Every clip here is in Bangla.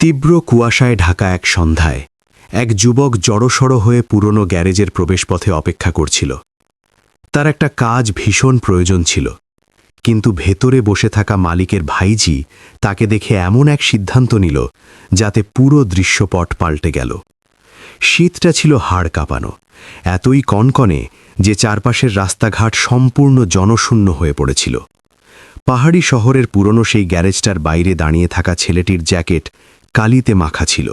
তীব্র কুয়াশায় ঢাকা এক সন্ধ্যায় এক যুবক জড়সড় হয়ে পুরনো গ্যারেজের প্রবেশপথে অপেক্ষা করছিল। তার একটা কাজ ভীষণ প্রয়োজন ছিল, কিন্তু ভেতরে বসে থাকা মালিকের ভাইজি তাকে দেখে এমন এক সিদ্ধান্ত নিল যাতে পুরো দৃশ্যপট পাল্টে গেল। শীতটা ছিল হাড় কাঁপানো, এতই কনকনে যে চারপাশের রাস্তাঘাট সম্পূর্ণ জনশূন্য হয়ে পড়েছিল। পাহাড়ি শহরের পুরনো সেই গ্যারেজটার বাইরে দাঁড়িয়ে থাকা ছেলেটির জ্যাকেট কালিতে মাখা ছিল,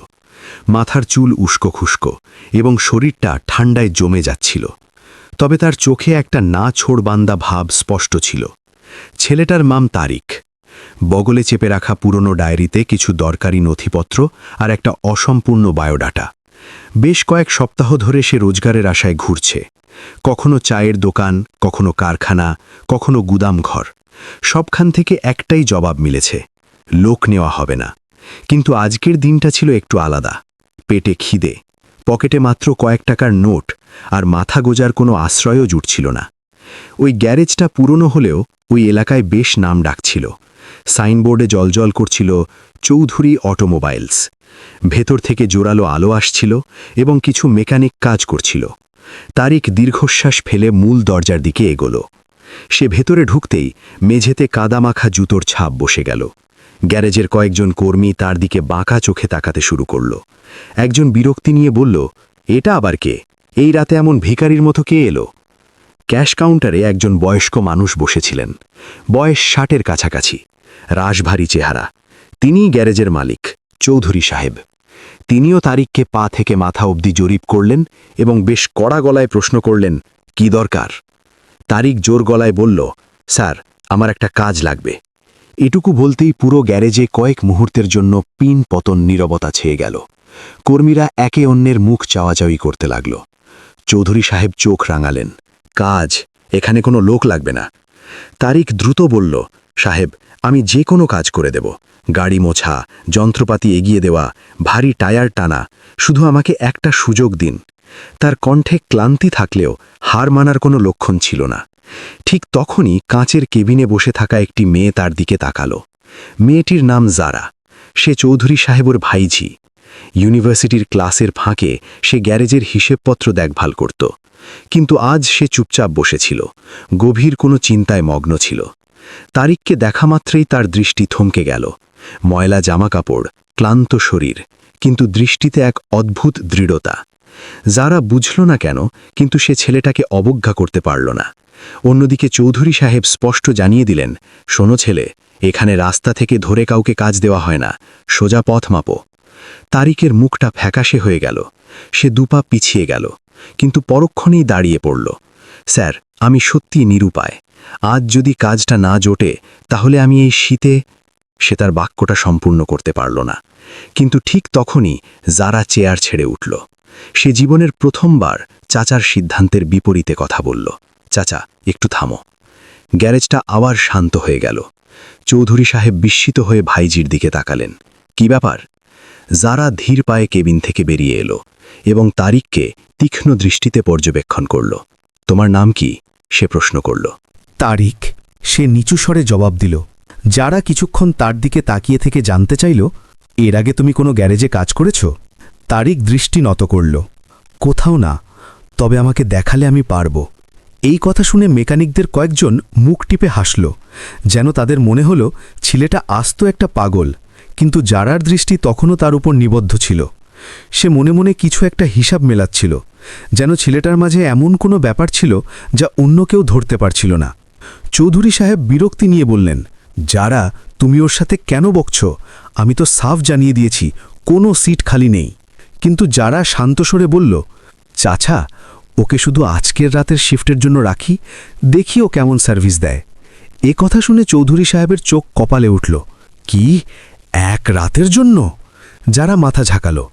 মাথার চুল উস্কো খুস্কো এবং শরীরটা ঠান্ডায় জমে যাচ্ছিল। তবে তার চোখে একটা না ছোড়বান্দা ভাব স্পষ্ট ছিল। ছেলেটার নাম তারিক। বগলে চেপে রাখা পুরনো ডায়েরিতে কিছু দরকারি নথিপত্র আর একটা অসম্পূর্ণ বায়োডাটা। বেশ কয়েক সপ্তাহ ধরে সে রোজগারের আশায় ঘুরছে, কখনো চায়ের দোকান, কখনো কারখানা, কখনো গুদামঘর। সবখান থেকে একটাই জবাব মিলেছে, লোক নেওয়া হবে না। কিন্তু আজকের দিনটা ছিল একটু আলাদা। পেটে খিদে, পকেটে মাত্র কয়েক টাকার নোট, আর মাথা গোজার কোনো আশ্রয়ও জুটছিল না। ওই গ্যারেজটা পুরনো হলেও ওই এলাকায় বেশ নাম ডাকছিল। সাইনবোর্ডে জলজল করছিল চৌধুরী অটোমোবাইলস। ভেতর থেকে জোরালো আলো আসছিল এবং কিছু মেকানিক কাজ করছিল। তারিক দীর্ঘশ্বাস ফেলে মূল দরজার দিকে এগোল। সে ভেতরে ঢুকতেই মেঝেতে কাদামাখা জুতোর ছাপ বসে গেল। গ্যারেজের কয়েকজন কর্মী তার দিকে বাঁকা চোখে তাকাতে শুরু করল। একজন বিরক্তি নিয়ে বলল, এটা আবার কে? এই রাতে এমন ভিখারির মতো কে এলো? ক্যাশ কাউন্টারে একজন বয়স্ক মানুষ বসেছিলেন, বয়স 60-এর কাছাকাছি, রাশভারী চেহারা। তিনিই গ্যারেজের মালিক, চৌধুরী সাহেব। তিনিও তারিককে পা থেকে মাথা অবধি জরিপ করলেন এবং বেশ কড়া গলায় প্রশ্ন করলেন, কি দরকার? তারিক জোর গলায় বলল, স্যার, আমার একটা কাজ লাগবে। এটুকু বলতেই পুরো গ্যারেজে কয়েক মুহূর্তের জন্য পিন পতন নীরবতা ছেয়ে গেল। কর্মীরা একে অন্যের মুখ চাওয়াচাওয়ি করতে লাগল। চৌধুরী সাহেব চোখ রাঙালেন, কাজ? এখানে কোনো লোক লাগবে না। তারিক দ্রুত বলল, সাহেব, আমি যে কোনো কাজ করে দেব। গাড়ি মোছা, যন্ত্রপাতি এগিয়ে দেওয়া, ভারী টায়ার টানা, শুধু আমাকে একটা সুযোগ দিন। তার কণ্ঠে ক্লান্তি থাকলেও হার মানার কোনো লক্ষণ ছিল না। ঠিক তখনই কাঁচের কেবিনে বসে থাকা একটি মেয়ে তার দিকে তাকালো। মেয়েটির নাম জারা। সে চৌধুরী সাহেবের ভাইঝি। ইউনিভার্সিটির ক্লাসের ফাঁকে সে গ্যারেজের হিসেবপত্র দেখভাল করত, কিন্তু আজ সে চুপচাপ বসেছিল, গভীর কোনো চিন্তায় মগ্ন ছিল। তারিককে দেখা মাত্রই তার দৃষ্টি থমকে গেল। ময়লা জামাকাপড়, ক্লান্ত শরীর, কিন্তু দৃষ্টিতে এক অদ্ভুত দৃঢ়তা। যারা বুঝল না কেন, কিন্তু সে ছেলেটাকে অবজ্ঞা করতে পারল না। অন্যদিকে চৌধুরী সাহেব স্পষ্ট জানিয়ে দিলেন, শোনো ছেলে, এখানে রাস্তা থেকে ধরে কাউকে কাজ দেওয়া হয় না, সোজা পথ মাপো। তারিকের মুখটা ফ্যাকাশে হয়ে গেল। সে দুপা পিছিয়ে গেল, কিন্তু পরক্ষণেই দাঁড়িয়ে পড়ল। স্যার, আমি সত্যি নিরুপায়। আজ যদি কাজটা না জোটে তাহলে আমি এই শীতে। সে তার বাক্যটা সম্পূর্ণ করতে পারল না। কিন্তু ঠিক তখনই যারা চেয়ার ছেড়ে উঠল। সে জীবনের প্রথমবার চাচার সিদ্ধান্তের বিপরীতে কথা বলল। চাচা, একটু থামো। গ্যারেজটা আবার শান্ত হয়ে গেল। চৌধুরী সাহেব বিস্মিত হয়ে ভাইজির দিকে তাকালেন। কি ব্যাপার? যারা ধীর পায়ে কেবিন থেকে বেরিয়ে এলো এবং তারিককে তীক্ষ্ণ দৃষ্টিতে পর্যবেক্ষণ করল। তোমার নাম কি? সে প্রশ্ন করল। তারিক, সে নিচু স্বরে জবাব দিল। যারা কিছুক্ষণ তার দিকে তাকিয়ে থেকে জানতে চাইল, এর আগে তুমি কোনো গ্যারেজে কাজ করেছ? তারিক দৃষ্টি নত করল। কোথাও না, তবে আমাকে দেখালে আমি পারব। এই কথা শুনে মেকানিকদের কয়েকজন মুখ টিপে হাসল, যেন তাদের মনে হল ছেলেটা আস্ত একটা পাগল। কিন্তু যারার দৃষ্টি তখনও তার উপর নিবদ্ধ ছিল। সে মনে মনে কিছু একটা হিসাব মেলাচ্ছিল, যেন ছেলেটার মাঝে এমন কোনো ব্যাপার ছিল যা অন্য কেউ ধরতে পারছিল না। চৌধুরী সাহেব বিরক্তি নিয়ে বললেন, যারা, তুমি ওর সাথে কেন বকছ? আমি তো সাফ জানিয়ে দিয়েছি কোনো সিট খালি নেই। কিন্তু যারা শান্ত স্বরে বলল, চাচা, ওকে শুধু আজকের রাতের শিফটের জন্য রাখি, দেখি ও কেমন সার্ভিস দেয়। এ কথা শুনে চৌধুরী সাহেবের চোখ কপালে উঠল। কি, এক রাতের জন্য? যারা মাথা ঝাঁকালো।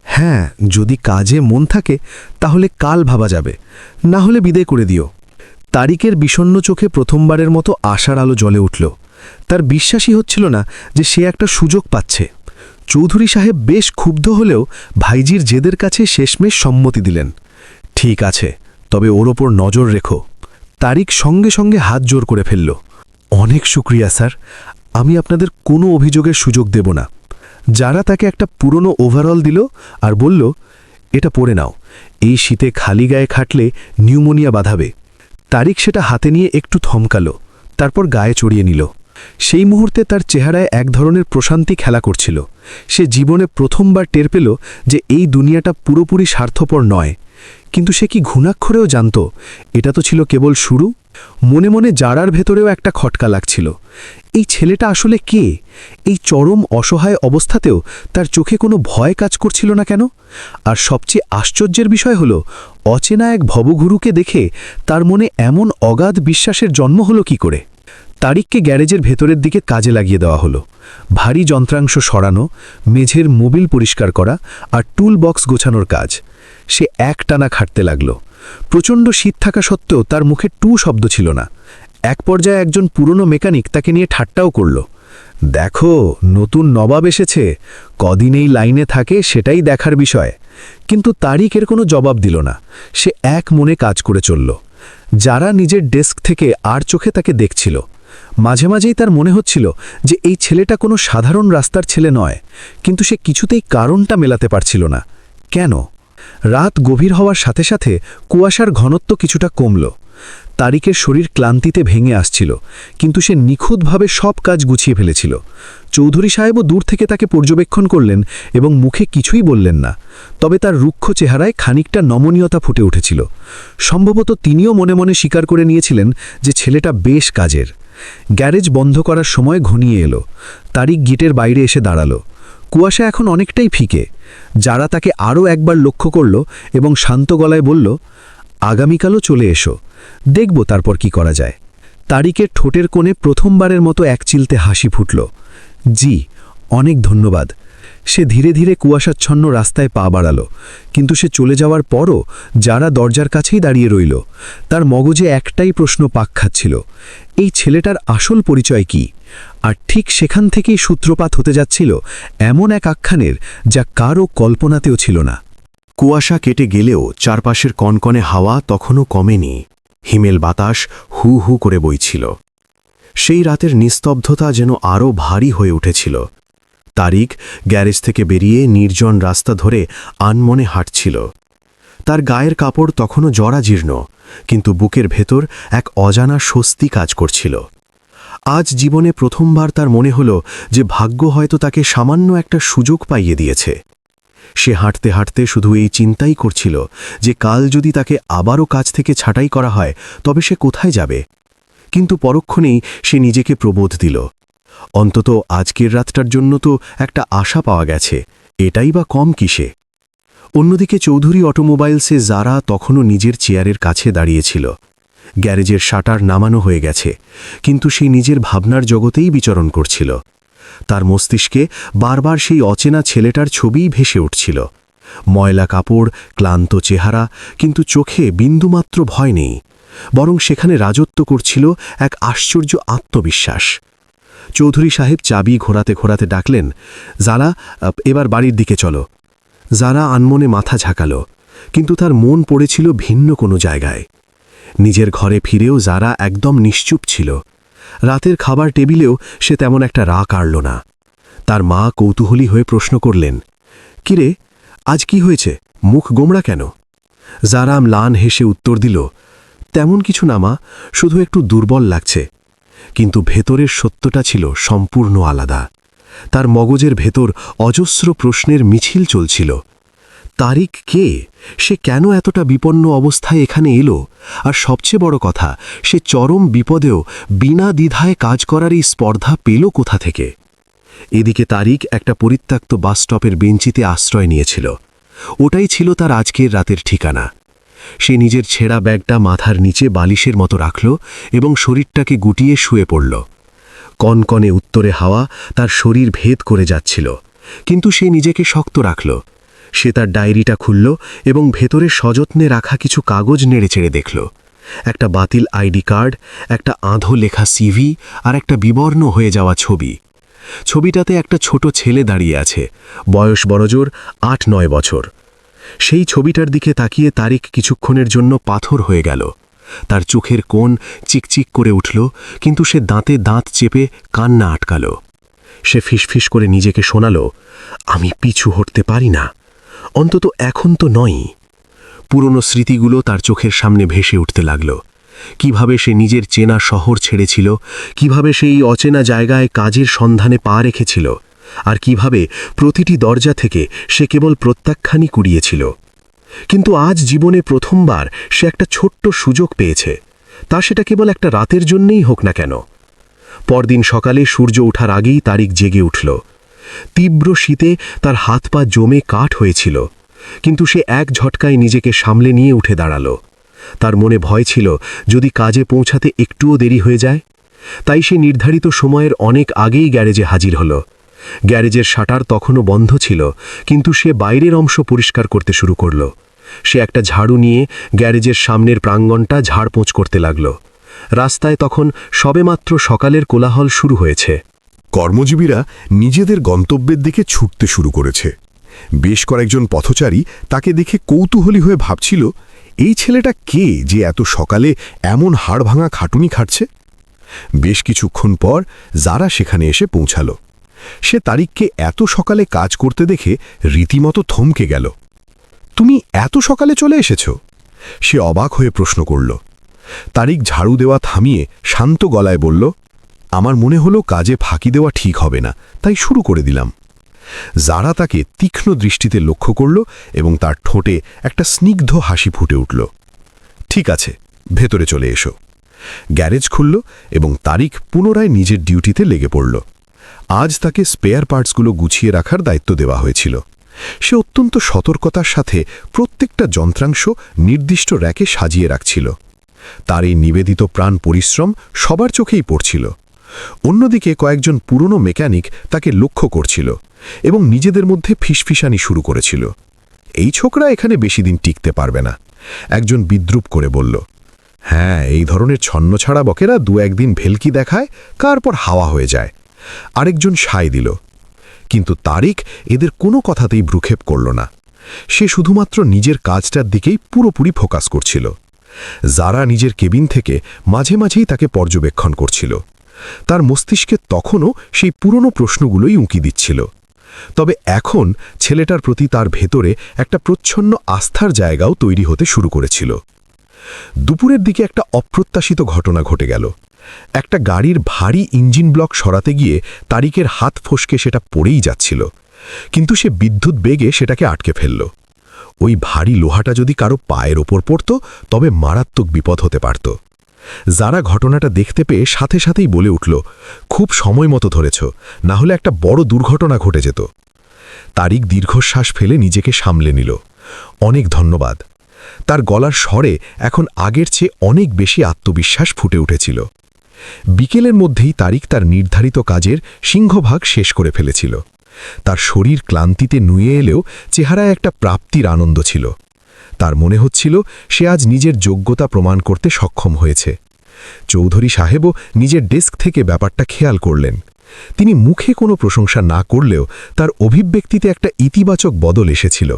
হ্যাঁ, যদি কাজে মন থাকে তাহলে কাল ভাবা যাবে, না হলে বিদায় করে দিও। তারিকের বিষণ্ণ চোখে প্রথমবারের মতো আশার আলো জ্বলে উঠল। তার বিশ্বাসই হচ্ছিল না যে সে একটা সুযোগ পাচ্ছে। চৌধুরী সাহেব বেশ ক্ষুব্ধ হলেও ভাইজির জেদের কাছে শেষমেশ সম্মতি দিলেন। ঠিক আছে, তবে ওর ওপর নজর রেখো। তারিক সঙ্গে সঙ্গে হাত জোর করে ফেলল। অনেক শুক্রিয়া স্যার, আমি আপনাদের কোনো অভিযোগের সুযোগ দেব না। যারা তাকে একটা পুরনো ওভারঅল দিল আর বলল, এটা পরে নাও, এই শীতে খালি গায়ে খাটলে নিউমোনিয়া বাঁধাবে। তারিক সেটা হাতে নিয়ে একটু থমকালো, তারপর গায়ে চড়িয়ে নিল। সেই মুহূর্তে তার চেহারায় এক ধরনের প্রশান্তি খেলা করছিল। সে জীবনে প্রথমবার টের পেল যে এই দুনিয়াটা পুরোপুরি স্বার্থপর নয়। কিন্তু সে কি ঘুণাক্ষরেও জানত এটা তো ছিল কেবল শুরু? মনে মনে জারার ভেতরেও একটা খটকা লাগছিল। এই ছেলেটা আসলে কে? এই চরম অসহায় অবস্থাতেও তার চোখে কোনো ভয় কাজ করছিল না কেন? আর সবচেয়ে আশ্চর্যের বিষয় হল, অচেনা এক ভবঘুরুকে দেখে তার মনে এমন অগাধ বিশ্বাসের জন্ম হলো কি করে? তারিককে গ্যারেজের ভেতরের দিকে কাজে লাগিয়ে দেওয়া হলো। ভারী যন্ত্রাংশ সরানো, মেঝের মোবিল পরিষ্কার করা আর টুল বক্স গোছানোর কাজ। সে একটানা খাটতে লাগল। প্রচণ্ড শীত থাকা সত্ত্বেও তার মুখে টু শব্দ ছিল না। এক পর্যায়ে একজন পুরনো মেকানিক তাকে নিয়ে ঠাট্টাও করল। দেখো, নতুন নবাব এসেছে, কদিন এই লাইনে থাকে সেটাই দেখার বিষয়। কিন্তু তারিক এর কোনো জবাব দিল না। সে এক মনে কাজ করে চলল। যারা নিজের ডেস্ক থেকে আর চোখে তাকে দেখছিল। মাঝে মাঝেই তার মনে হচ্ছিল যে এই ছেলেটা কোনো সাধারণ রাস্তার ছেলে নয়, কিন্তু সে কিছুতেই কারণটা মেলাতে পারছিল না। কেন? রাত গভীর হওয়ার সাথে সাথে কুয়াশার ঘনত্ব কিছুটা কমল। তারিকের শরীর ক্লান্তিতে ভেঙে আসছিল, কিন্তু সে নিখুঁতভাবে সব কাজ গুছিয়ে ফেলেছিল। চৌধুরী সাহেবও দূর থেকে তাকে পর্যবেক্ষণ করলেন এবং মুখে কিছুই বললেন না, তবে তার রুক্ষ চেহারায় খানিকটা নমনীয়তা ফুটে উঠেছিল। সম্ভবত তিনিও মনে মনে স্বীকার করে নিয়েছিলেন যে ছেলেটা বেশ কাজের। গ্যারেজ বন্ধ করার সময় ঘনিয়ে এলো। তারিক গেটের বাইরে এসে দাঁড়ালো। কুয়াশা এখন অনেকটাই ফিকে। যারা তাকে আরও একবার লক্ষ্য করল এবং শান্ত গলায় বলল, আগামীকালও চলে এসো, দেখব তারপর কি করা যায়। তারিকের ঠোঁটের কোণে প্রথমবারের মতো একচিলতে হাসি ফুটল। জি, অনেক ধন্যবাদ। সে ধীরে ধীরে কুয়াশাচ্ছন্ন রাস্তায় পা বাড়াল, কিন্তু সে চলে যাওয়ার পরও যারা দরজার কাছেই দাঁড়িয়ে রইল। তার মগজে একটাই প্রশ্ন পাক খাচ্ছিল, এই ছেলেটার আসল পরিচয় কি? আর ঠিক সেখান থেকেই সূত্রপাত হতে যাচ্ছিল এমন এক আখ্যানের যা কারও কল্পনাতেও ছিল না। কুয়াশা কেটে গেলেও চারপাশের কনকনে হাওয়া তখনও কমেনি। হিমেল বাতাস হু হু করে বইছিল। সেই রাতের নিস্তব্ধতা যেন আরও ভারী হয়ে উঠেছিল। তারিক গ্যারেজ থেকে বেরিয়ে নির্জন রাস্তা ধরে আনমনে হাঁটছিল। তার গায়ের কাপড় তখনও জরাজীর্ণ, কিন্তু বুকের ভেতর এক অজানা স্বস্তি কাজ করছিল। আজ জীবনে প্রথমবার তার মনে হল যে ভাগ্য হয়তো তাকে সামান্য একটা সুযোগ পাইয়ে দিয়েছে। সে হাঁটতে হাঁটতে শুধু এই চিন্তাই করছিল যে কাল যদি তাকে আবারও কাজ থেকে ছাঁটাই করা হয় তবে সে কোথায় যাবে। কিন্তু পরক্ষণেই সে নিজেকে প্রবোধ দিল, অন্তত আজকের রাতটার জন্য তো একটা আশা পাওয়া গেছে, এটাই বা কম কিসে। অন্যদিকে চৌধুরী অটোমোবাইলসে যারা তখনও নিজের চেয়ারের কাছে দাঁড়িয়েছিল। গ্যারেজের শাটার নামানো হয়ে গেছে, কিন্তু সে নিজের ভাবনার জগতেই বিচরণ করছিল। তার মস্তিষ্কে বারবার সেই অচেনা ছেলেটার ছবিই ভেসে উঠছিল। ময়লা কাপড়, ক্লান্ত চেহারা, কিন্তু চোখে বিন্দুমাত্র ভয় নেই, বরং সেখানে রাজত্ব করছিল এক আশ্চর্য আত্মবিশ্বাস। চৌধুরী সাহেব চাবি ঘোরাতে ঘোরাতে ডাকলেন, যারা, এবার বাড়ির দিকে চলো। যারা আনমনে মাথা ঝাঁকালো, কিন্তু তার মন পড়েছিল ভিন্ন কোনো জায়গায়। নিজের ঘরে ফিরেও যারা একদম নিশ্চুপ ছিল। রাতের খাবার টেবিলেও সে তেমন একটা রাগ আড়ল না। তার মা কৌতূহলী হয়ে প্রশ্ন করলেন, কিরে, আজ কি হয়েছে, মুখ গোমড়া কেন? যারা ম্লান হেসে উত্তর দিল, তেমন কিছু না মা, শুধু একটু দুর্বল লাগছে। কিন্তু ভেতরের সত্যটা ছিল সম্পূর্ণ আলাদা। তার মগজের ভেতর অজস্র প্রশ্নের মিছিল চলছিল। তারিক কে? সে কেন এতটা বিপন্ন অবস্থায় এখানে এলো? আর সবচেয়ে বড় কথা, সে চরম বিপদেও বিনা দ্বিধায় কাজ করার এই স্পর্ধা পেল কোথা থেকে? এদিকে তারিক একটা পরিত্যক্ত বাসস্টপের বেঞ্চিতে আশ্রয় নিয়েছিল। ওটাই ছিল তার আজকের রাতের ঠিকানা। সে নিজের ছেঁড়া ব্যাগটা মাথার নিচে বালিশের মতো রাখল এবং শরীরটাকে গুটিয়ে শুয়ে পড়ল। কনকনে উত্তরে হাওয়া তার শরীর ভেদ করে যাচ্ছিল, কিন্তু সে নিজেকে শক্ত রাখল। সে তার ডায়েরিটা খুলল এবং ভেতরে সযত্নে রাখা কিছু কাগজ নেড়েচেড়ে দেখল। একটা বাতিল আইডি কার্ড, একটা আঁধো লেখা সিভি আর একটা বিবর্ণ হয়ে যাওয়া ছবি। ছবিটাতে একটা ছোট ছেলে দাঁড়িয়ে আছে, বয়স বড়জোর ৮-৯ বছর। সেই ছবিটার দিকে তাকিয়ে তারিক কিছুক্ষণের জন্য পাথর হয়ে গেল। তার চোখের কোণ চিকচিক করে উঠল, কিন্তু সে দাঁতে দাঁত চেপে কান্না আটকাল। সে ফিসফিস করে নিজেকে শোনালো, আমি পিছু হটতে পারি না, অন্তত এখন তো নয়। পুরনো স্মৃতিগুলো তার চোখের সামনে ভেসে উঠতে লাগল। কিভাবে সে নিজের চেনা শহর ছেড়েছিল, কিভাবে সেই অচেনা জায়গায় কাজের সন্ধানে পা রেখেছিল, আর কিভাবে প্রতিটি দরজা থেকে সে কেবল প্রত্যাখ্যানই কুড়িয়েছিল। কিন্তু আজ জীবনে প্রথমবার সে একটা ছোট্ট সুযোগ পেয়েছে, তা সেটা কেবল একটা রাতের জন্যেই হোক না কেন। পরদিন সকালে সূর্য ওঠার আগেই তারিক জেগে উঠল। তীব্র শীতে তার হাত পা জমে কাঠ হয়েছিল, কিন্তু সে এক ঝটকায় নিজেকে সামলে নিয়ে উঠে দাঁড়াল। তার মনে ভয় ছিল যদি কাজে পৌঁছাতে একটুও দেরি হয়ে যায়। তাই সে নির্ধারিত সময়ের অনেক আগেই গ্যারেজে হাজির হল। গ্যারেজের শাটার তখনও বন্ধ ছিল, কিন্তু সে বাইরের অংশ পরিষ্কার করতে শুরু করল। সে একটা ঝাড়ু নিয়ে গ্যারেজের সামনের প্রাঙ্গণটা ঝাড়পোঁছ করতে লাগল। রাস্তায় তখন সবেমাত্র সকালের কোলাহল শুরু হয়েছে। কর্মজীবীরা নিজেদের গন্তব্যের দিকে ছুটতে শুরু করেছে। বেশ কয়েকজন পথচারী তাকে দেখে কৌতূহলী হয়ে ভাবছিল, এই ছেলেটা কে যে এত সকালে এমন হাড়ভাঙা খাটুনি খাটছে। বেশ কিছুক্ষণ পর যারা সেখানে এসে পৌঁছাল। সে তারিককে এত সকালে কাজ করতে দেখে রীতিমতো থমকে গেল। তুমি এত সকালে চলে এসেছ? সে অবাক হয়ে প্রশ্ন করল। তারিক ঝাড়ু দেওয়া থামিয়ে শান্ত গলায় বলল, আমার মনে হলো কাজে ফাঁকি দেওয়া ঠিক হবে না, তাই শুরু করে দিলাম। যারা তাকে তীক্ষ্ণ দৃষ্টিতে লক্ষ্য করল এবং তার ঠোঁটে একটা স্নিগ্ধ হাসি ফুটে উঠল। ঠিক আছে, ভেতরে চলে এসো। গ্যারেজ খুলল এবং তারিক পুনরায় নিজের ডিউটিতে লেগে পড়ল। আজ তাকে স্পেয়ার পার্টসগুলো গুছিয়ে রাখার দায়িত্ব দেওয়া হয়েছিল। সে অত্যন্ত সতর্কতার সাথে প্রত্যেকটা যন্ত্রাংশ নির্দিষ্ট র্যাকে সাজিয়ে রাখছিল। তার এই নিবেদিত প্রাণ পরিশ্রম সবার চোখেই পড়ছিল। অন্যদিকে কয়েকজন পুরনো মেকানিক তাকে লক্ষ্য করছিল এবং নিজেদের মধ্যে ফিসফিসানি শুরু করেছিল। এই ছোকরা এখানে বেশি দিন টিকতে পারবে না, একজন বিদ্রূপ করে বলল। হ্যাঁ, এই ধরনের ছন্নছাড়া বকেরা দু একদিন ভেলকি দেখায়, তারপর হাওয়া হয়ে যায়। আরেকজন সায় দিল। কিন্তু তারিক এদের কোনো কথাতেই ভ্রুক্ষেপ করল না। সে শুধুমাত্র নিজের কাজটার দিকেই পুরোপুরি ফোকাস করছিল। যারা নিজের কেবিন থেকে মাঝে মাঝেই তাকে পর্যবেক্ষণ করছিল। তার মস্তিষ্কে তখনও সেই পুরনো প্রশ্নগুলোই উঁকি দিচ্ছিল। তবে এখন ছেলেটার প্রতি তার ভেতরে একটা প্রচ্ছন্ন আস্থার জায়গাও তৈরি হতে শুরু করেছিল। দুপুরের দিকে একটা অপ্রত্যাশিত ঘটনা ঘটে গেল। একটা গাড়ির ভারী ইঞ্জিন ব্লক সরাতে গিয়ে তারিকের হাত ফসকে সেটা পড়েই যাচ্ছিল, কিন্তু সে বিদ্যুৎ বেগে সেটাকে আটকে ফেলল। ওই ভারী লোহাটা যদি কারো পায়ের ওপর পড়ত, তবে মারাত্মক বিপদ হতে পারত। যারা ঘটনাটা দেখতে পেয়ে সাথে সাথেই বলে উঠল, খুব সময় মতো ধরেছ, না হলে একটা বড় দুর্ঘটনা ঘটে যেত। তারিক দীর্ঘশ্বাস ফেলে নিজেকে সামলে নিল। অনেক ধন্যবাদ। তার গলার স্বরে এখন আগের চেয়ে অনেক বেশি আত্মবিশ্বাস ফুটে উঠেছিল। বিকেলের মধ্যেই তারিক তার নির্ধারিত কাজের সিংহভাগ শেষ করে ফেলেছিল। তার শরীর ক্লান্তিতে নুয়ে এলেও চেহারায় একটা প্রাপ্তির আনন্দ ছিল। তার মনে হচ্ছিল সে আজ নিজের যোগ্যতা প্রমাণ করতে সক্ষম হয়েছে। চৌধুরী সাহেবও নিজের ডেস্ক থেকে ব্যাপারটা খেয়াল করলেন। তিনি মুখে কোনো প্রশংসা না করলেও তার অভিব্যক্তিতে একটা ইতিবাচক বদল এসেছিল।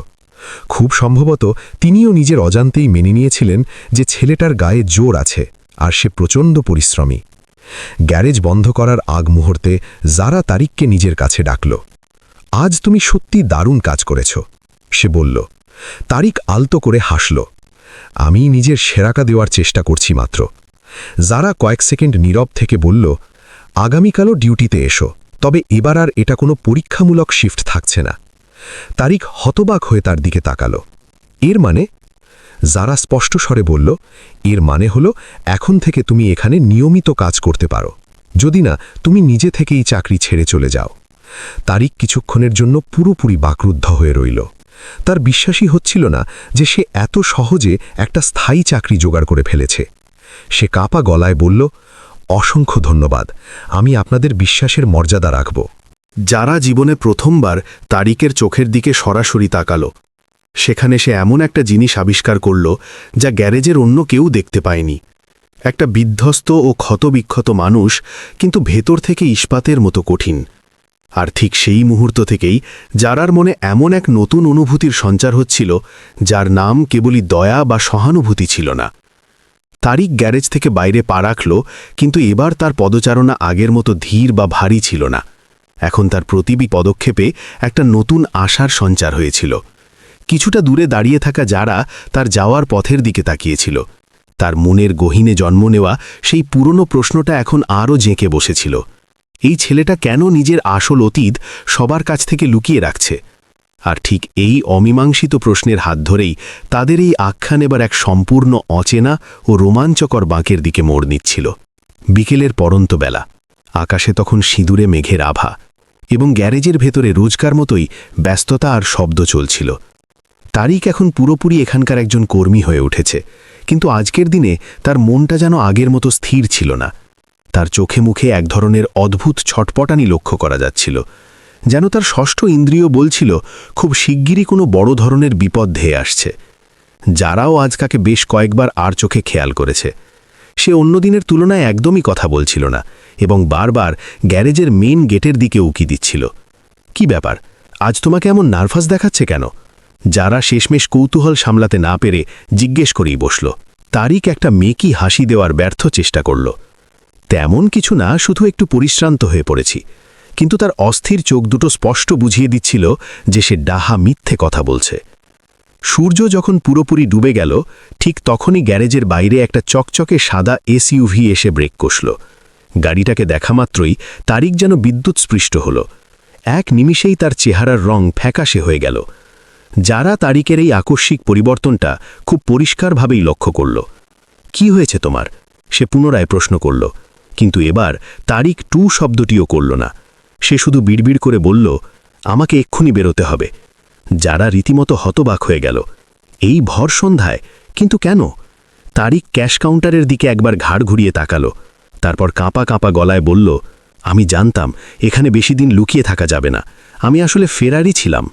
খুব সম্ভবত তিনিও নিজের অজান্তেই মেনে নিয়েছিলেন যে ছেলেটার গায়ে জোর আছে আর সে প্রচণ্ড পরিশ্রমী। গ্যারেজ বন্ধ করার আগ মুহূর্তে যারা তারিককে নিজের কাছে ডাকল। আজ তুমি সত্যি দারুণ কাজ করেছ, সে বলল। তারিক আলতো করে হাসল। আমি নিজের সেরাকা দেওয়ার চেষ্টা করছি মাত্র। যারা কয়েক সেকেন্ড নীরব থেকে বলল, আগামীকালও ডিউটিতে এসো, তবে এবার আর এটা কোনো পরীক্ষামূলক শিফট থাকছে না। তারিক হতবাক হয়ে তার দিকে তাকাল। এর মানে? যারা স্পষ্ট স্বরে বলল, এর মানে হলো এখন থেকে তুমি এখানে নিয়মিত কাজ করতে পারো, যদি না তুমি নিজে থেকেই চাকরি ছেড়ে চলে যাও। তারিক কিছুক্ষণের জন্য পুরোপুরি বাকরুদ্ধ হয়ে রইল। তার বিশ্বাসই হচ্ছিল না যে সে এত সহজে একটা স্থায়ী চাকরি জোগাড় করে ফেলেছে। সে কাঁপা গলায় বলল, অসংখ্য ধন্যবাদ, আমি আপনাদের বিশ্বাসের মর্যাদা রাখব। যারা জীবনে প্রথমবার তারিকের চোখের দিকে সরাসরি তাকাল, সেখানে সে এমন একটা জিনিস আবিষ্কার করল যা গ্যারেজের অন্য কেউ দেখতে পায়নি। একটা বিধ্বস্ত ও ক্ষতবিক্ষত মানুষ, কিন্তু ভেতর থেকে ইস্পাতের মতো কঠিন। আর ঠিক সেই মুহূর্ত থেকেই যারার মনে এমন এক নতুন অনুভূতির সঞ্চার হচ্ছিল, যার নাম কেবলই দয়া বা সহানুভূতি ছিল না। তারিক গ্যারেজ থেকে বাইরে পা রাখল, কিন্তু এবার তার পদচারণা আগের মতো ধীর বা ভারী ছিল না। এখন তার প্রতিটি পদক্ষেপে একটা নতুন আশার সঞ্চার হয়েছিল। কিছুটা দূরে দাঁড়িয়ে থাকা যারা তার যাওয়ার পথের দিকে তাকিয়েছিল। তার মনের গহীনে জন্ম নেওয়া সেই পুরনো প্রশ্নটা এখন আরও জেঁকে বসেছিল। এই ছেলেটা কেন নিজের আসল অতীত সবার কাছ থেকে লুকিয়ে রাখছে? আর ঠিক এই অমীমাংসিত প্রশ্নের হাত ধরেই তাদের এই আখ্যান এবার এক সম্পূর্ণ অচেনা ও রোমাঞ্চকর বাঁকের দিকে মোড় নিচ্ছিল। বিকেলের পরন্ত বেলা, আকাশে তখন সিঁদুরে মেঘের আভা, এবং গ্যারেজের ভেতরে রোজকার মতোই ব্যস্ততা আর শব্দ চলছিল। তারিক এখন পুরোপুরি এখানকার একজন কর্মী হয়ে উঠেছে, কিন্তু আজকের দিনে তার মনটা যেন আগের মতো স্থির ছিল না। তার চোখে মুখে এক ধরনের অদ্ভুত ছটপটানি লক্ষ্য করা যাচ্ছিল, যেন তার ষষ্ঠ ইন্দ্রিয় বলছিল খুব শিগগিরই কোনো বড় ধরনের বিপদ ধেয়ে আসছে। যারাও আজ তাকে বেশ কয়েকবার আর চোখে খেয়াল করেছে। সে অন্য দিনের তুলনায় একদমই কথা বলছিল না এবং বারবার গ্যারেজের মেইন গেটের দিকে উকি দিচ্ছিল। কি ব্যাপার, আজ তোমাকে এমন নার্ভাস দেখাচ্ছে কেন? যারা শেষমেশ কৌতূহল সামলাতে না পেরে জিজ্ঞেস করেই বসল। তারিক একটা মেকি হাসি দেওয়ার ব্যর্থ চেষ্টা করল। তেমন কিছু না, শুধু একটু পরিশ্রান্ত হয়ে পড়েছি। কিন্তু তার অস্থির চোখ দুটো স্পষ্ট বুঝিয়ে দিচ্ছিল যে সে ডাহা মিথ্যে কথা বলছে। সূর্য যখন পুরোপুরি ডুবে গেল, ঠিক তখনই গ্যারেজের বাইরে একটা চকচকে সাদা এসইউভি এসে ব্রেক কষল। গাড়িটাকে দেখা মাত্রই তারিক যেন বিদ্যুৎস্পৃষ্ট হল। এক নিমিষেই তার চেহারার রং ফ্যাকাশে হয়ে গেল। যারা তারিকের এই আকস্মিক পরিবর্তনটা খুব পরিষ্কারভাবেই লক্ষ্য করল। কি হয়েছে তোমার? সে পুনরায় প্রশ্ন করল, কিন্তু এবার তারিক টু শব্দটিও করল না। সে শুধু বিড়বিড় করে বলল, আমাকে এক্ষুনি বেরোতে হবে। যারা রীতিমতো হতবাক হয়ে গেল। এই ভর সন্ধ্যায়? কিন্তু কেন? তারিক ক্যাশ কাউন্টারের দিকে একবার ঘাড় ঘুরিয়ে তাকালো, তারপর কাঁপা কাঁপা গলায় বলল, আমি জানতাম এখানে বেশি দিন লুকিয়ে থাকা যাবে না। আমি আসলে ফেরারি ছিলাম।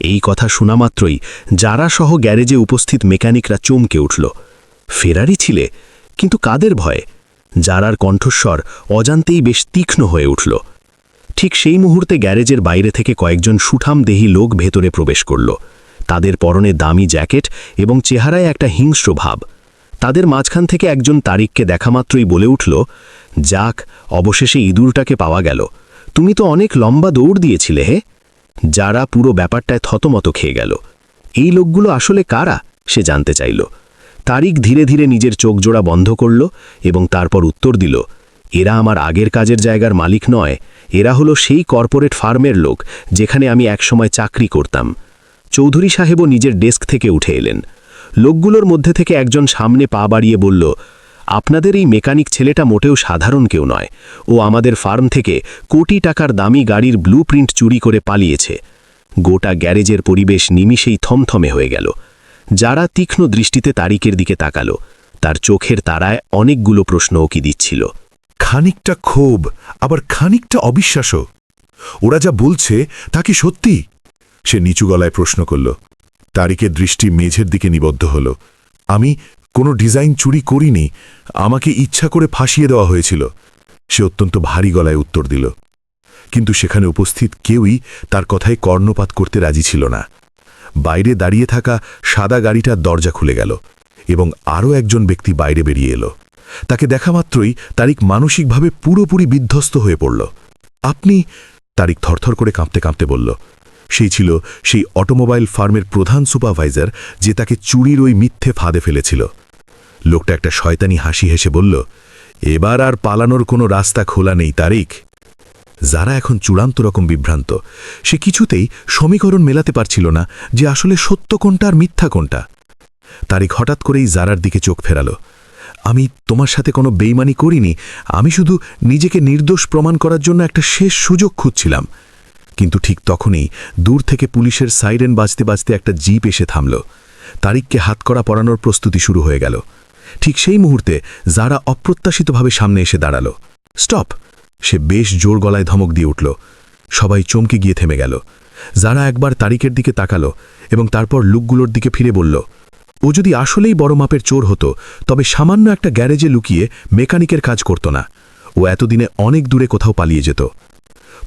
এই কথা শোনা মাত্রই যারা সহ গ্যারেজে উপস্থিত মেকানিকরা চমকে উঠল। ফেরারি ছিলে? কিন্তু কাদের ভয়ে? যারার কণ্ঠস্বর অজান্তেই বেশ তীক্ষ্ণ হয়ে উঠল। ঠিক সেই মুহূর্তে গ্যারেজের বাইরে থেকে কয়েকজন সুঠামদেহী লোক ভেতরে প্রবেশ করল। তাদের পরনে দামি জ্যাকেট এবং চেহারায় একটা হিংস্র ভাব। তাদের মাঝখান থেকে একজন তারিককে দেখামাত্রই বলে উঠল, যাক, অবশেষে ইঁদুরটাকে পাওয়া গেল। তুমি তো অনেক লম্বা দৌড় দিয়েছিলে হে। যারা পুরো ব্যাপারটায় থতমত খেয়ে গেল। এই লোকগুলো আসলে কারা সে জানতে চাইল। তারিক ধীরে ধীরে নিজের চোখজোড়া বন্ধ করল এবং তারপর উত্তর দিল, এরা আমার আগের কাজের জায়গার মালিক নয়। এরা হলো সেই কর্পোরেট ফার্মের লোক যেখানে আমি একসময় চাকরি করতাম। চৌধুরী সাহেবও নিজের ডেস্ক থেকে উঠে এলেন। লোকগুলোর মধ্যে থেকে একজন সামনে পা বাড়িয়ে বলল, আপনাদের এই মেকানিক ছেলেটা মোটেও সাধারণ কেউ নয়। ও আমাদের ফার্ম থেকে কোটি টাকার দামি গাড়ির ব্লুপ্রিন্ট চুরি করে পালিয়েছে। গোটা গ্যারেজের পরিবেশ নিমিষেই থমথমে হয়ে গেল। যারা তীক্ষ্ণ দৃষ্টিতে তারিকের দিকে তাকালো, তার চোখের তারায় অনেকগুলো প্রশ্ন ওকি দিচ্ছিল। খানিকটা ক্ষোভ, আবার খানিকটা অবিশ্বাসও। ওরা যা বলছে তা কি সত্যি? সে নিচু গলায় প্রশ্ন করল। তারিকের দৃষ্টি মেঝের দিকে নিবদ্ধ হল। আমি কোনো ডিজাইন চুরি করিনি, আমাকে ইচ্ছা করে ফাঁসিয়ে দেওয়া হয়েছিল। সে অত্যন্ত ভারী গলায় উত্তর দিল। কিন্তু সেখানে উপস্থিত কেউই তার কথায় কর্ণপাত করতে রাজি ছিল না। বাইরে দাঁড়িয়ে থাকা সাদা গাড়িটার দরজা খুলে গেল এবং আরও একজন ব্যক্তি বাইরে বেরিয়ে এলো। তাকে দেখা মাত্রই তারিক মানসিকভাবে পুরোপুরি বিধ্বস্ত হয়ে পড়ল। আপনি? তারিক থরথর করে কাঁপতে কাঁপতে বলল। সেই ছিল সেই অটোমোবাইল ফার্মের প্রধান সুপারভাইজার যে তাকে চুরির ওই মিথ্যে ফাঁদে ফেলেছিল। লোকটা একটা শয়তানি হাসি হেসে বলল, এবার আর পালানোর কোনো রাস্তা খোলা নেই তারিক। যারা এখন চূড়ান্ত রকম বিভ্রান্ত। সে কিছুতেই সমীকরণ মেলাতে পারছিল না যে আসলে সত্য কোনটা আর মিথ্যা কোনটা। তারিক হঠাৎ করেই জারার দিকে চোখ ফেরালো। আমি তোমার সাথে কোনো বেইমানি করিনি, আমি শুধু নিজেকে নির্দোষ প্রমাণ করার জন্য একটা শেষ সুযোগ খুঁজছিলাম। কিন্তু ঠিক তখনই দূর থেকে পুলিশের সাইরেন বাজতে বাজতে একটা জিপ এসে থামল। তারিককে হাতকড়া পরানোর প্রস্তুতি শুরু হয়ে গেল। ঠিক সেই মুহূর্তে যারা অপ্রত্যাশিতভাবে সামনে এসে দাঁড়ালো। স্টপ! সে বেশ জোর গলায় ধমক দিয়ে উঠল। সবাই চমকে গিয়ে থেমে গেল। যারা একবার তারিকের দিকে তাকালো এবং তারপর লোকগুলোর দিকে ফিরে বলল, ও যদি আসলেই বড় মাপের চোর হতো তবে সামান্য একটা গ্যারেজে লুকিয়ে মেকানিকের কাজ করত না। ও এতদিনে অনেক দূরে কোথাও পালিয়ে যেত।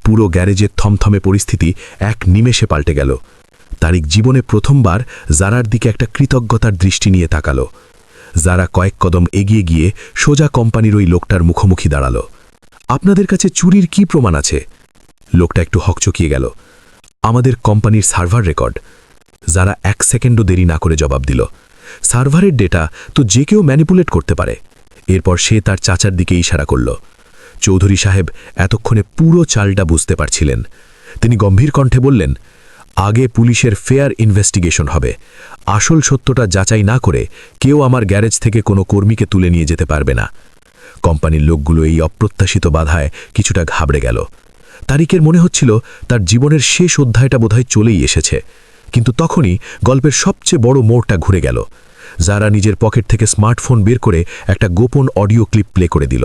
পুরো গ্যারেজের থমথমে পরিস্থিতি এক নিমেষে পাল্টে গেল। তারিক জীবনে প্রথমবার জারার দিকে একটা কৃতজ্ঞতার দৃষ্টি নিয়ে তাকালো। যারা কয়েক কদম এগিয়ে গিয়ে সোজা কোম্পানির ওই লোকটার মুখোমুখি দাঁড়ালো। আপনাদের কাছে চুরির কি প্রমাণ আছে? লোকটা একটু হকচকিয়ে গেল। আমাদের কোম্পানির সার্ভার রেকর্ড। যারা 1 সেকেন্ডও দেরি না করে জবাব দিল। সার্ভারের ডেটা তো যে কেউ ম্যানিপুলেট করতে পারে। এরপর সে তার চাচার দিকে ইশারা করল। চৌধুরী সাহেব এতক্ষণে পুরো চালটা বুঝতে পারছিলেন। তিনি গম্ভীর কণ্ঠে বললেন, আগে পুলিশের ফেয়ার ইনভেস্টিগেশন হবে। আসল সত্যটা যাচাই না করে কেউ আমার গ্যারেজ থেকে কোনো কর্মীকে তুলে নিয়ে যেতে পারবে না। কোম্পানির লোকগুলো এই অপ্রত্যাশিত বাধায় কিছুটা ঘাবড়ে গেল। তারিকের মনে হচ্ছিল তার জীবনের শেষ অধ্যায়টা বোধহয় চলেই এসেছে। কিন্তু তখনই গল্পের সবচেয়ে বড় মোড়টা ঘুরে গেল। যারা নিজের পকেট থেকে স্মার্টফোন বের করে একটা গোপন অডিও ক্লিপ প্লে করে দিল।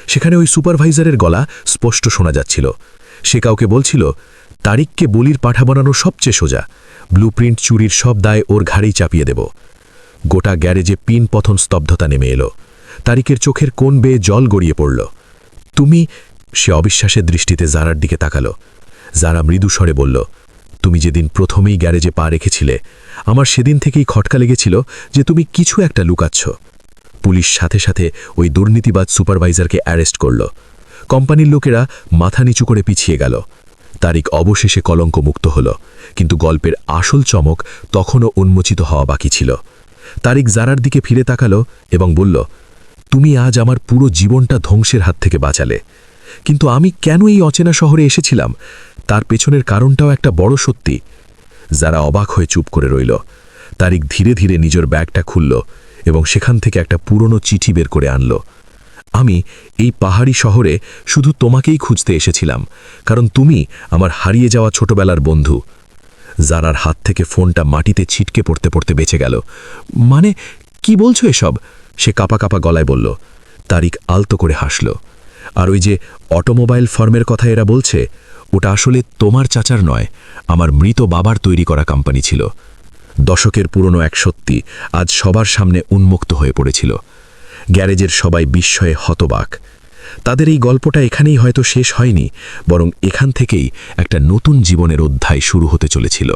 সেখানে ওই সুপারভাইজারের গলা স্পষ্ট শোনা যাচ্ছিল। সে কাউকে বলছিল, তারিককে বলির পাঠা বানানো সবচেয়ে সোজা। ব্লুপ্রিন্ট চুরির সব দায় ওর ঘাড়েই চাপিয়ে দেব। গোটা গ্যারেজে পিন পথন স্তব্ধতা নেমে এলো। তারিকের চোখের কোণ বেয়ে জল গড়িয়ে পড়ল। তুমি? সে অবিশ্বাসের দৃষ্টিতে জারার দিকে তাকালো। জারা মৃদু স্বরে বলল, তুমি যেদিন প্রথমেই গ্যারেজে পা রেখেছিলে, আমার সেদিন থেকেই খটকা লেগেছিল যে তুমি কিছু একটা লুকাচ্ছ। পুলিশ সাথে সাথে ওই দুর্নীতিবাজ সুপারভাইজারকে অ্যারেস্ট করল। কোম্পানির লোকেরা মাথা নিচু করে পিছিয়ে গেল। তারিক অবশেষে কলঙ্ক মুক্ত হল। কিন্তু গল্পের আসল চমক তখনও উন্মোচিত হওয়া বাকি ছিল। তারিক জারার দিকে ফিরে তাকালো এবং বলল, তুমি আজ আমার পুরো জীবনটা ধ্বংসের হাত থেকে বাঁচালে। কিন্তু আমি কেন এই অচেনা শহরে এসেছিলাম তার পেছনের কারণটাও একটা বড় সত্যি। যারা অবাক হয়ে চুপ করে রইল। তারিক ধীরে ধীরে নিজের ব্যাগটা খুলল এবং সেখান থেকে একটা পুরনো চিঠি বের করে আনল। আমি এই পাহাড়ি শহরে শুধু তোমাকেই খুঁজতে এসেছিলাম, কারণ তুমি আমার হারিয়ে যাওয়া ছোটবেলার বন্ধু। জারার হাত থেকে ফোনটা মাটিতে ছিটকে পড়তে পড়তে বেঁচে গেল। মানে কি বলছো এসব? সে কাঁপা কাঁপা গলায় বলল। তারিক আলতো করে হাসল। আর ওই যে অটোমোবাইল ফার্মের কথা এরা বলছে, ওটা আসলে তোমার চাচার নয়, আমার মৃত বাবার তৈরি করা কোম্পানি ছিল। দশকের পুরনো এক সত্যি আজ সবার সামনে উন্মুক্ত হয়ে পড়েছিল। গ্যারেজের সবাই বিস্ময়ে হতবাক। তাদের এই গল্পটা এখানেই হয়তো শেষ হয়নি, বরং এখান থেকেই একটা নতুন জীবনের অধ্যায় শুরু হতে চলেছিল।